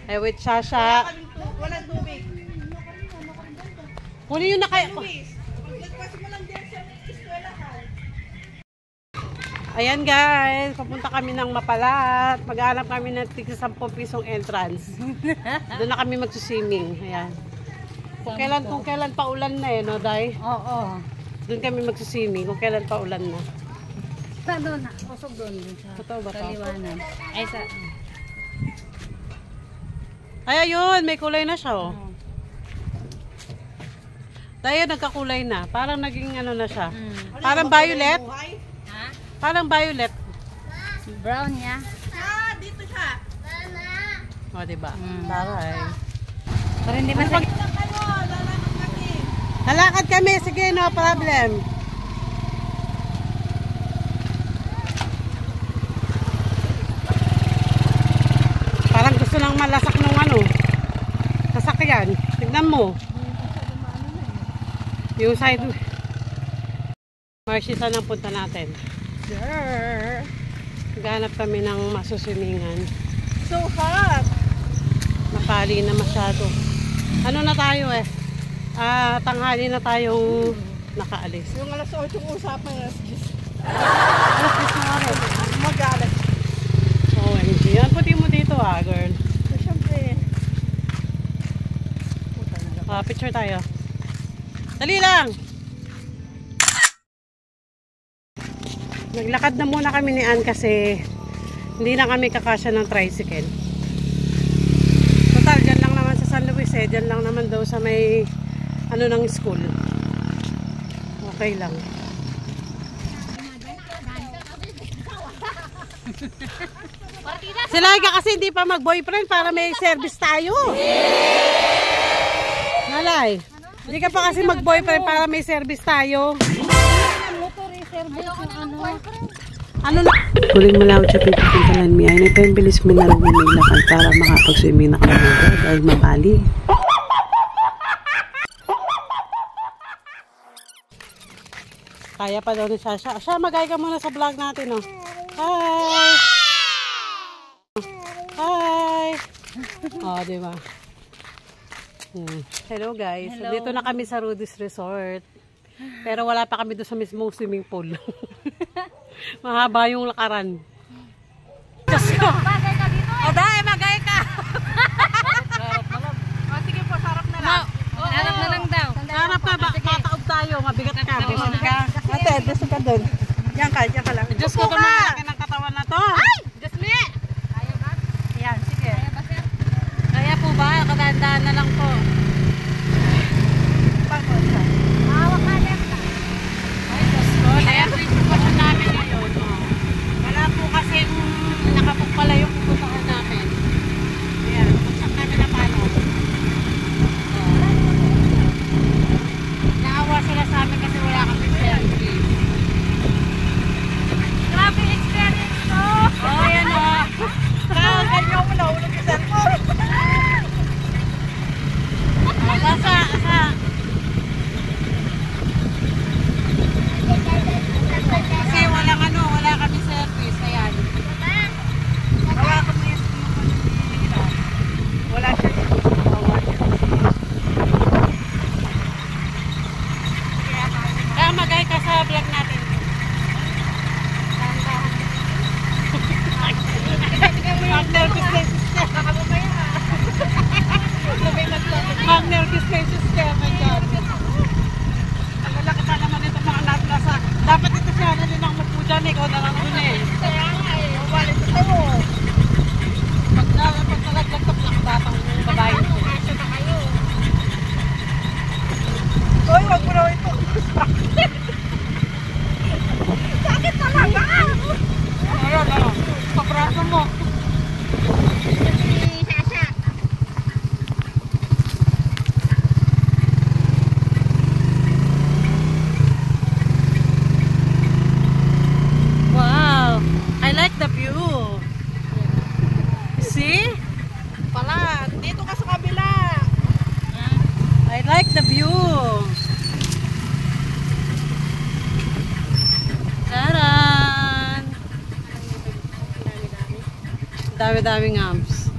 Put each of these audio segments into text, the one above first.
Ay, wait, Sasha. Walang tubig. Kunin yun na kayo. Ayan guys, papunta kami ng Mapalat. Mag-aanap kami ng tig 10 pisong entrance. Doon na kami magsuswimming. Ayan. Kung kailan pa ulan na no, Day? Oo. Doon kami magsuswimming kung kailan pa ulan na. Sa doon, usog doon. Totoo ba to? Liwanan. Ay, sa... Ay, ayun, may kulay na siya, oh. Tayo, nagkakulay na. Parang naging ano na siya. Parang violet. Ha? Parang violet. Brown niya. Dito siya. O, diba? Taray. Pero hindi masakit. Lalakad kami. Sige, no problem. Parang gusto nang malasak ng ano. Sasakyan. Tignan mo. Yung side. Marcy, saan ang punta natin? Sure. Maghanap kami ng masuswimingan. So hot. Mapali na masyado. Ano na tayo eh? Tanghali na tayong nakaalis. Yung alas 8 yung usapan, alas 10. Alas 10 na rin. Mag-alas. OMG. Yan, puti mo dito girl. So, syempre. Picture tayo. Dali lang! Naglakad na muna kami ni Ann kasi hindi na kami kakasya ng tricycle. Total, dyan lang naman sa San Luis eh. Dyan lang naman daw sa may ano ng school. Okay lang. Sila ka kasi hindi pa mag-boyfriend para may service tayo. Nalay. Hindi ka pa kasi mag-boyfriend para may service tayo. Ano na? Huling malawad siya pagkakuntalan mi ay naipambilis mo na lang yung lakad para makapag-swimming na kami dahil mabali. Kaya pa daw ni Sasha. Siya, mag-hi ka muna sa vlog natin, oh. Hi! Hi! Oh, diba? Hello guys. Hello. Dito na kami sa Rudy's Resort. Pero wala pa kami doon sa mismong swimming pool. Mahaba yung lakaran. Diyos ko! Bagay ka dito eh. O dahil, magay ka! Sige po, sarap na lang. Sarap na lang daw. Harap ka ba? Mataob tayo. Mabigat ka. Busog ka. Ate, gusto ka doon. Yan ka lang. Diyos ko, tumalaki ng katawan na to. Ay! Diyos me! Kaya ba? Yan, sige. Kaya ba, sir? Kaya po ba? Kadaan-daan na lang po. Pagod ka. Hawak ka lang ka. Ay, Diyos ko. Ayan po yung sitwasyon namin ngayon. Wala po kasi nakapag pala yung pupuntahan namin. Ayan, pupuntak namin na paano. Naawa sila sa amin kasi wala kami service. Grabe experience to! Oh, ayan o. Ganyan mo na ulog yung cellphone. Kasi walang ano, wala kami service. Ayan. Wala kami wala siya. Kaya mag-hi ka sa vlog natin. Mag-nervous cases ka. Mag-nervous cases ka. My God. Ang lalaki pa naman ito mga nasa. Dapat ito siya na din ang mapu dyan. Ikaw na lang dun eh. Kaya nga eh. Wala ito sa'yo. Pag nalaglag-tap lang batang babae ito. Kasya na kayo. Hoy, wag mo na ito. Sakit talaga. Ayan, ano. Pabraso mo. Wow, I like the view. See? Pala, dito ka sa kabila. I like the view. Taran! Dami-daming amps.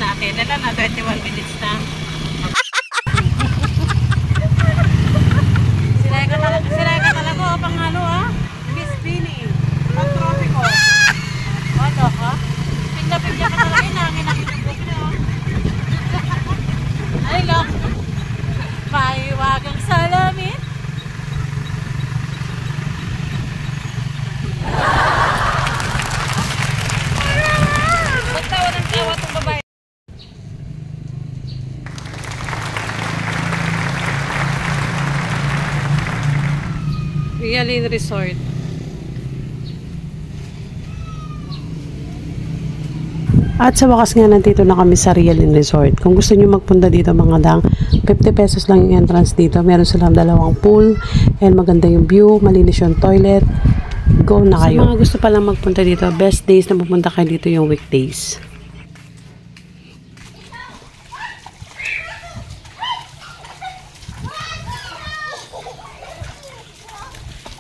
na akin. Ilan na? 21 minutes na. Silay ka talaga. Pang ano ah. Miss Bini. Pang tropiko. Ano ka? Pigla-pigla ka talaga. Inangin ang itubok niyo. Ay lang. Maiwagang salamin. Magtawa ng tawa itong babae. Realin Resort. At sa wakas nga nandito na kami sa Realin Resort. Kung gusto niyo magpunta dito mga dang, 50 pesos lang yung entrance dito. Meron silang dalawang pool and maganda yung view, malinis yung toilet. Go na kayo. Sa mga gusto palang magpunta dito, best days na pupunta kayo dito yung weekdays.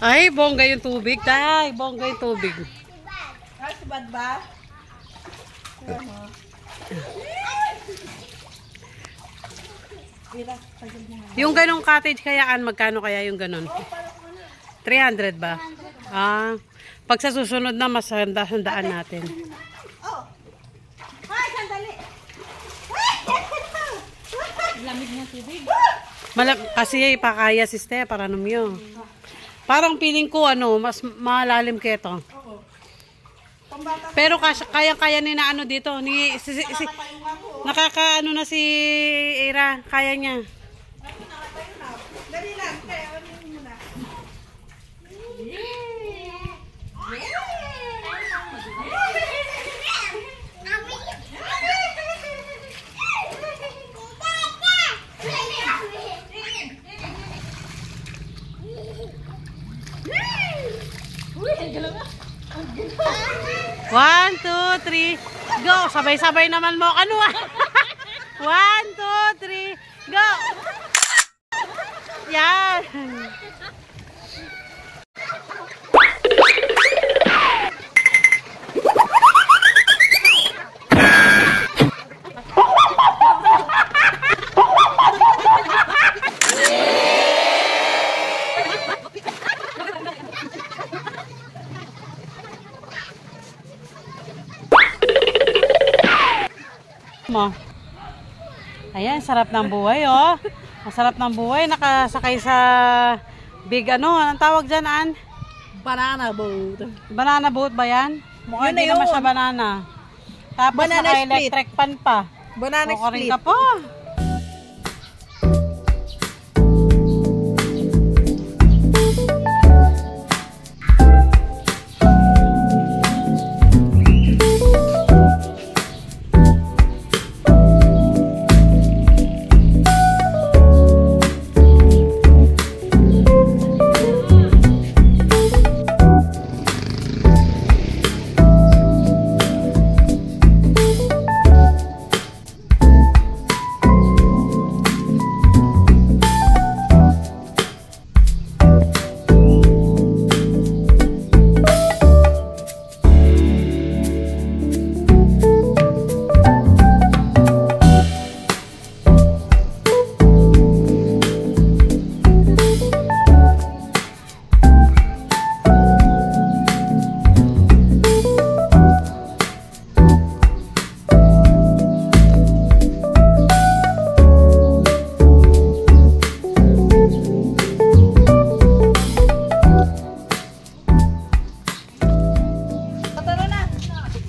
Ay, bongga yung tubig. Tay, bongga yung tubig. Kasibad ba? Yung ganong cottage kayaan, magkano kaya yung ganon? 300 ba? Ah, pag sa susunod na, mas handaan natin. Oh! Ay, sandali! Lamig ng tubig. Kasi pakaya sister, para numyo. Parang feeling ko, ano, mas malalim ka ito. Pero kaya-kaya ni na ano dito. Nakaka-ano na si Ira. Kaya niya. Dali lang, kaya ano muna. One, two, three, go! Sabay-sabay naman mo. Ano ah? 1, 2, 3, go! Yan! Mo. Ayan, sarap ng buhay, oh. Masarap ng buhay. Nakasakay sa big, ano, anong tawag dyan, An? Banana boat. Banana boat ba yan? Mukhang hindi naman siya banana. Tapos Banana naka-electric pan pa. Banana Kukurin split. ka po.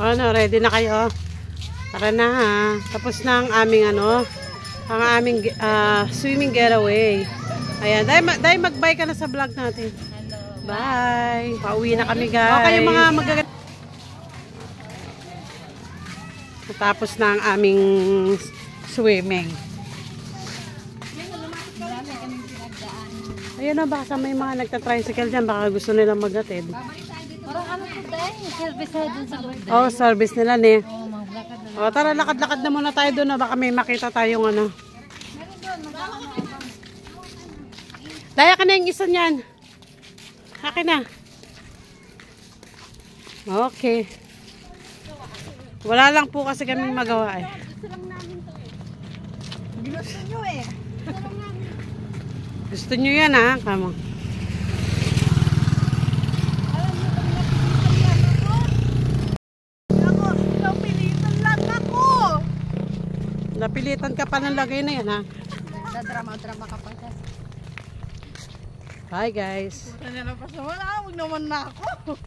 Ano, ready na kayo? Tara na ha. Tapos na ang aming ano, ang aming swimming getaway. Ayan, dahil mag-bye ka na sa vlog natin. Hello. Bye. Pauwi na kami guys. Okay yung mga magagat. Tapos na ang aming swimming. Ayun na, baka may mga nagta-tricycle dyan. Baka gusto nilang maghatid. Parang ano po tayo? Service tayo dun sa loob. Oh, service nila ne. Oo, maglakad na. O, tara, lakad-lakad na muna tayo doon. Baka may makita tayong ano. Daya ka na yung isa niyan. Akin na. Okay. Wala lang po kasi kami magawa eh. Gusto nyo eh. Gusto nyo yan ha? Kamo. Alam mo kung napilitan lang ako? Ako, napilitan lang ako. Napilitan ka pa ng lagay na yan ha? Drama ka pa siya. Bye guys. Puta niya na pa sa wala. Huwag naman na ako.